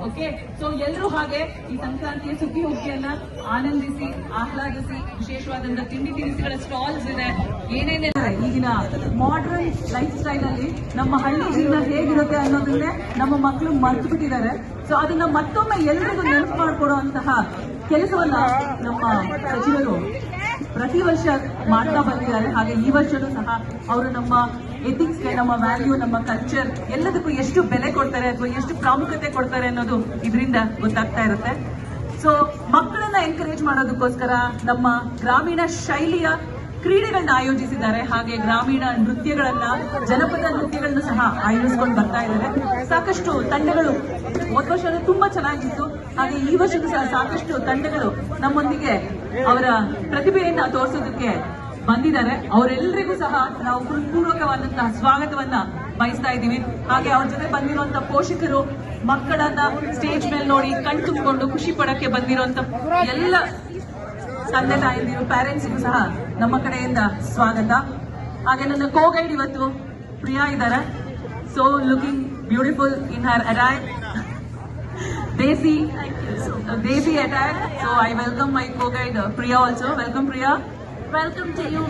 Okay, so ಎಲ್ಲರೂ ಹಾಗೆ ಈ ಸಂಕ್ರಾಂತಿಯ ಸುಗ್ಗಿ ಹುಗ್ಗಿಯನ್ನ ಆನಂದಿಸಿ ಆಹ್ಲಾದಿಸಿ ವಿಶೇಷವಾದಂತಹ ತಿಂಡಿ ತಿನಿಸುಗಳ ಸ್ಟಾಲ್ಸ್ ಇದೆ. ಏನೇನಿದೆ ಈಗಿನ ಮಾಡರ್ನ್ ಲೈಫ್ ಸ್ಟೈಲ್ ಅಲ್ಲಿ ನಮ್ಮ ಹಳ್ಳಿ ಜೀವನ ಹೇಗಿರುತ್ತೆ ಅನ್ನೋದನ್ನೇ ನಮ್ಮ ಮಕ್ಕಳು ಮರ್ತು ಬಿಟ್ಟಿದ್ದಾರೆ. ಸೊ ಅದನ್ನ ಮತ್ತೊಮ್ಮೆ ಎಲ್ಲರಿಗೂ ನೆನಪು ಮಾಡಿಕೊಡುವಂತಹ ಕೆಲಸವನ್ನ ನಮ್ಮ ಸಚಿವರು ಪ್ರತಿ ವರ್ಷ ಮಾಡ್ತಾ ಬಂದಿದ್ದಾರೆ. ಹಾಗೆ ಈ ವರ್ಷನೂ ಸಹ ಅವರು ನಮ್ಮ ಎಥಿಕ್ಸ್ಗೆ, ನಮ್ಮ ವ್ಯಾಲ್ಯೂ, ನಮ್ಮ ಕಲ್ಚರ್ ಎಲ್ಲದಕ್ಕೂ ಎಷ್ಟು ಬೆಲೆ ಕೊಡ್ತಾರೆ ಅಥವಾ ಎಷ್ಟು ಪ್ರಾಮುಖ್ಯತೆ ಕೊಡ್ತಾರೆ ಅನ್ನೋದು ಇದರಿಂದ ಗೊತ್ತಾಗ್ತಾ ಇರುತ್ತೆ. ಸೊ ಮಕ್ಕಳನ್ನ ಎನ್ಕರೇಜ್ ಮಾಡೋದಕ್ಕೋಸ್ಕರ ನಮ್ಮ ಗ್ರಾಮೀಣ ಶೈಲಿಯ ಕ್ರೀಡೆಗಳನ್ನ ಆಯೋಜಿಸಿದ್ದಾರೆ. ಹಾಗೆ ಗ್ರಾಮೀಣ ನೃತ್ಯಗಳನ್ನ, ಜನಪದ ನೃತ್ಯಗಳನ್ನ ಸಹ ಆಯೋಜಿಸ್ಕೊಂಡು ಬರ್ತಾ ಇದ್ದಾರೆ. ಸಾಕಷ್ಟು ತಂಡಗಳು ಹೋದ ವರ್ಷ ತುಂಬಾ ಚೆನ್ನಾಗಿತ್ತು. ಹಾಗೆ ಈ ವರ್ಷಕ್ಕೂ ಸಹ ಸಾಕಷ್ಟು ತಂಡಗಳು ನಮ್ಮೊಂದಿಗೆ ಅವರ ಪ್ರತಿಭೆಯನ್ನ ತೋರಿಸೋದಕ್ಕೆ ಬಂದಿದ್ದಾರೆ. ಅವರೆಲ್ಲರಿಗೂ ಸಹ ನಾವು ಹೃತ್ಪೂರ್ವಕವಾದಂತಹ ಸ್ವಾಗತವನ್ನ ಬಯಸ್ತಾ ಇದ್ದೀವಿ. ಹಾಗೆ ಅವ್ರ ಜೊತೆ ಬಂದಿರುವಂತಹ ಪೋಷಕರು ಮಕ್ಕಳನ್ನ ಸ್ಟೇಜ್ ಮೇಲೆ ನೋಡಿ ಕಣ್ ತುಂಬಿಕೊಂಡು ಖುಷಿ ಪಡಕ್ಕೆ ಬಂದಿರುವಂತ ಎಲ್ಲ ತಂದೆ ತಾಯಂದಿರು, ಪ್ಯಾರೆಂಟ್ಸ್ಗೂ ಸಹ ನಮ್ಮ ಕಡೆಯಿಂದ ಸ್ವಾಗತ. ಹಾಗೆ ನನ್ನ ಕೋ ಗೈಡ್ ಇವತ್ತು ಪ್ರಿಯಾ ಇದ್ದಾರೆ. So looking beautiful in Har attire, Desi attire. So I welcome my co-guide Priya also. Welcome Priya. Welcome to you.